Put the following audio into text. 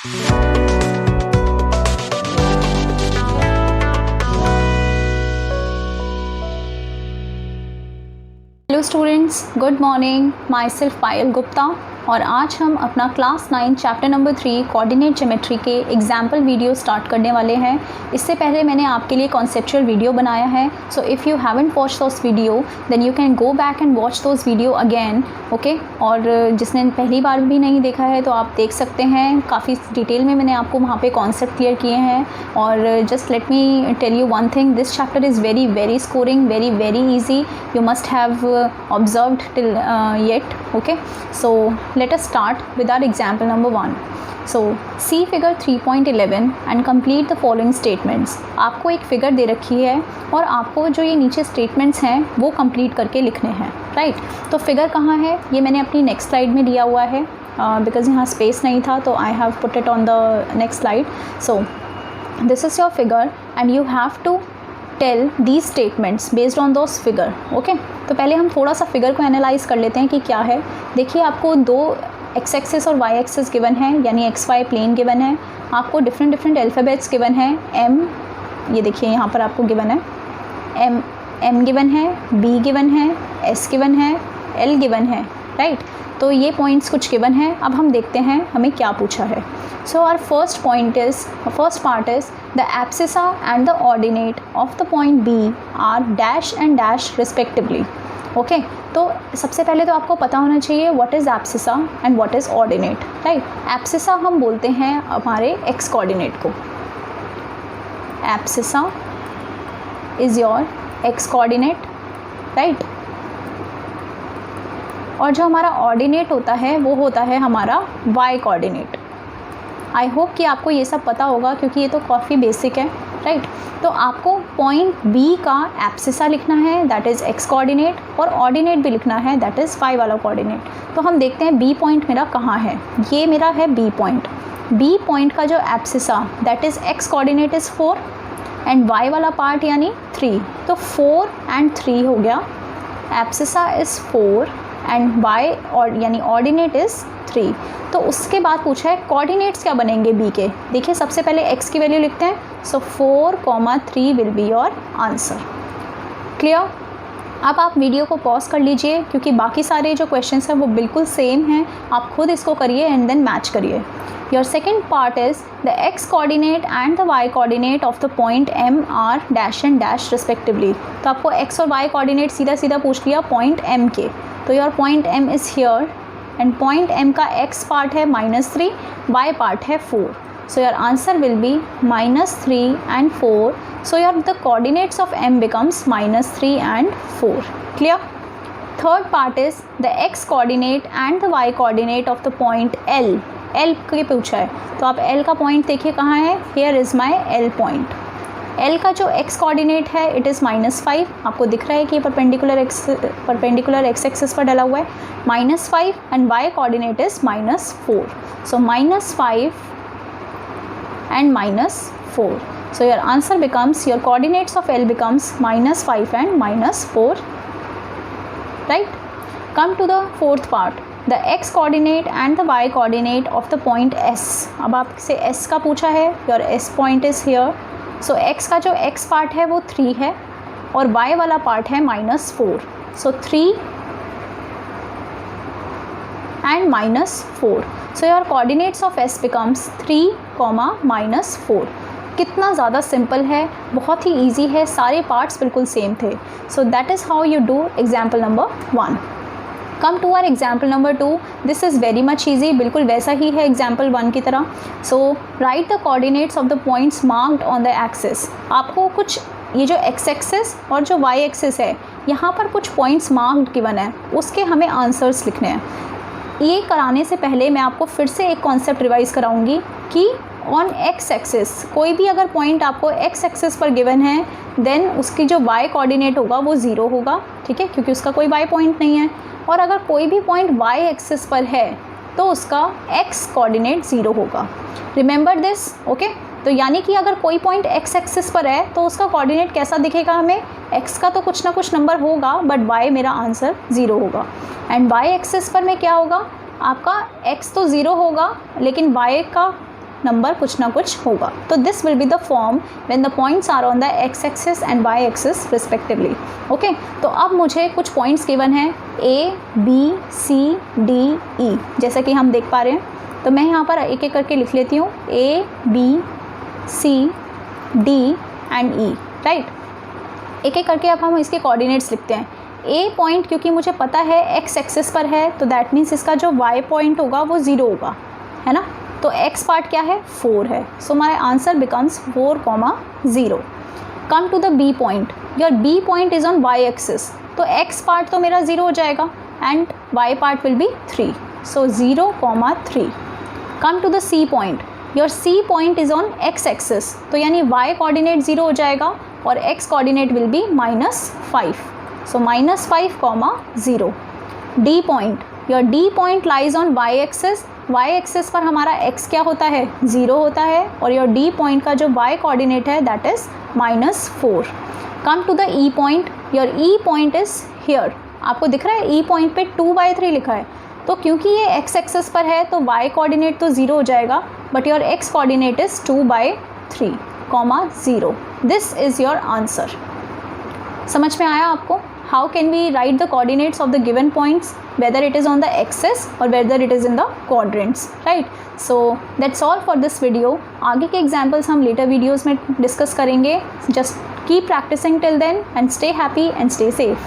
Hello students, good morning. Myself Payal Gupta और आज हम अपना class 9 chapter number 3 coordinate geometry के एग्जाम्पल वीडियो स्टार्ट करने वाले हैं। इससे पहले मैंने आपके लिए कॉन्सेप्चुअल वीडियो बनाया है, so if you haven't watch those video then you can go back and watch those video again, okay. और जिसने पहली बार भी नहीं देखा है तो आप देख सकते हैं, काफ़ी डिटेल में मैंने आपको वहाँ पे कॉन्सेप्ट क्लियर किए हैं। और just let me tell you one thing, this chapter is very scoring, very easy, you must have observed till yet, okay. So let us start with our example number 1. So see figure 3.11 and complete the following statements. आपको एक figure दे रखी है और आपको जो ये नीचे statements हैं वो कंप्लीट करके लिखने हैं, राइट। तो फिगर कहाँ है, ये मैंने अपनी नेक्स्ट स्लाइड में दिया हुआ है, बिकॉज यहाँ स्पेस नहीं था तो I have put it on the next slide. So this is your figure and you have to tell these statements based on those figure, okay. तो पहले हम थोड़ा सा फिगर को एनालाइज कर लेते हैं कि क्या है। देखिए, आपको दो एक्स एक्सिस और वाई एक्सिस गिवन है, यानी एक्स वाई प्लेन गिवन है। आपको डिफरेंट अल्फ़ाबेट्स गिवन है। एम, ये देखिए यहाँ पर आपको गिवन है, एम गिवन है, बी गिवन है, एस गिवन है, एल गिवन है, राइट। तो ये पॉइंट्स कुछ गिवन है। अब हम देखते हैं हमें क्या पूछा है। So our first part is the abscissa and the ordinate of the point B are dash and dash respectively, okay। तो सबसे पहले तो आपको पता होना चाहिए what is abscissa and what is ordinate, right। abscissa हम बोलते हैं हमारे x coordinate को, abscissa is your x coordinate, right। और जो हमारा ordinate होता है वो होता है हमारा y coordinate। आई होप कि आपको ये सब पता होगा क्योंकि ये तो काफ़ी बेसिक है, राइट। तो आपको पॉइंट बी का एब्सिसा लिखना है, दैट इज़ एक्स कोऑर्डिनेट, और ऑर्डिनेट भी लिखना है, दैट इज़ वाई वाला कोऑर्डिनेट। तो हम देखते हैं बी पॉइंट मेरा कहाँ है। ये मेरा है बी पॉइंट। बी पॉइंट का जो abscissa that is X coordinate is 4 and Y वाला पार्ट यानी 3, तो 4 and 3 हो गया। एब्सिसा इज़ 4 एंड वाई और यानी ऑर्डिनेट इज़ 3। तो उसके बाद पूछा है कोऑर्डिनेट्स क्या बनेंगे बी के। देखिए, सबसे पहले एक्स की वैल्यू लिखते हैं, सो 4,3 will be your answer. Clear. अब आप वीडियो को पॉज कर लीजिए क्योंकि बाकी सारे जो क्वेश्चंस हैं वो बिल्कुल सेम हैं, आप खुद इसको करिए एंड देन मैच करिए। Your second part is the X coordinate and the Y coordinate of the point M R dash and dash respectively. तो आपको एक्स और वाई कोऑर्डिनेट सीधा पूछ लिया पॉइंट एम के। तो your point M is here and point M का x part है -3, y पार्ट है 4। So your answer will be -3 and 4। So your the coordinates of m becomes -3 and 4। Clear. Third part is the x coordinate and the y coordinate of the point L। L के पूछा है तो आप L का point देखिए कहाँ है, here is my L point. L का जो x कोऑर्डिनेट है इट इज़ -5, आपको दिख रहा है कि परपेंडिकुलर x एक्सिस पर डला हुआ है, -5 and y coordinate is -4। So -5 and -4। So your answer becomes, your coordinates of L becomes -5 and -4, right. Come to the fourth part, the x coordinate and the y coordinate of the point S। अब आपसे S का पूछा है, your S point is here. So x का जो x part है वो 3 है और y वाला पार्ट है -4। सो 3 and -4। So your coordinates of S becomes 3, -4। कितना ज़्यादा सिंपल है, बहुत ही इजी है, सारे पार्ट्स बिल्कुल सेम थे। So that is how you do example number 1। Come to our example number 2। This is very much easy, बिल्कुल वैसा ही है एग्जाम्पल 1 की तरह। So write the coordinates of the points marked on the axis. आपको कुछ ये जो एक्स एक्सिस और जो वाई एक्सिस है यहाँ पर कुछ पॉइंट्स मार्क्ड गिवन है, उसके हमें आंसर्स लिखने हैं। ये कराने से पहले मैं आपको फिर से एक कॉन्सेप्ट रिवाइज कराऊंगी कि ऑन एक्स एक्सिस कोई भी अगर पॉइंट आपको एक्स एक्सिस पर गिवन है देन उसकी जो वाई कोऑर्डिनेट होगा वो 0 होगा, ठीक है, क्योंकि उसका कोई वाई पॉइंट नहीं है। और अगर कोई भी पॉइंट वाई एक्सिस पर है तो उसका एक्स कोऑर्डिनेट 0 होगा। Remember this, okay. तो यानी कि अगर कोई पॉइंट एक्स एक्सिस पर है तो उसका कोऑर्डिनेट कैसा दिखेगा हमें, एक्स का तो कुछ ना कुछ नंबर होगा बट वाई मेरा आंसर 0 होगा। एंड वाई एक्सिस पर में क्या होगा, आपका एक्स तो 0 होगा लेकिन वाई का नंबर कुछ ना कुछ होगा. तो this will be the form when the points are on the X axis and Y axis respectively. Okay, तो अब मुझे कुछ पॉइंट्स गिवन हैं ए बी सी डी ई, जैसा कि हम देख पा रहे हैं. तो मैं यहाँ पर एक एक करके लिख लेती हूँ, A B C D and E. Right, एक एक करके अब हम इसके कोऑर्डिनेट्स लिखते हैं. ए पॉइंट क्योंकि मुझे पता है एक्स एक्सिस पर है, तो दैट मीन्स इसका जो वाई पॉइंट होगा वो 0 होगा, है ना. तो एक्स पार्ट क्या है, 4 है. So my answer becomes 4,0. Come to the B point. Your B point is on Y axis, तो एक्स पार्ट तो मेरा 0 हो जाएगा and Y part will be 3. So 0,3. Come to the C point. Your C point is on X axis, तो यानी Y coordinate 0 हो जाएगा और X coordinate will be -5. So -5,0. D point. Your D point lies on Y axis. Y axis पर हमारा x क्या होता है, 0 होता है, और योर डी पॉइंट का जो y कोऑर्डिनेट है that is -4. Come to the E point. Your E point is here. आपको दिख रहा है ई पॉइंट पे 2/3 लिखा है, तो क्योंकि ये x एक्सिस पर है तो y कोऑर्डिनेट तो 0 हो जाएगा, but your x coordinate is 2/3, 0. This is your answer. समझ में आया आपको? How can we write the coordinates of the given points, whether it is on the axis or whether it is in the quadrants, right? So that's all for this video. आगे के examples हम later videos में discuss करेंगे. Just keep practicing till then and stay happy and stay safe.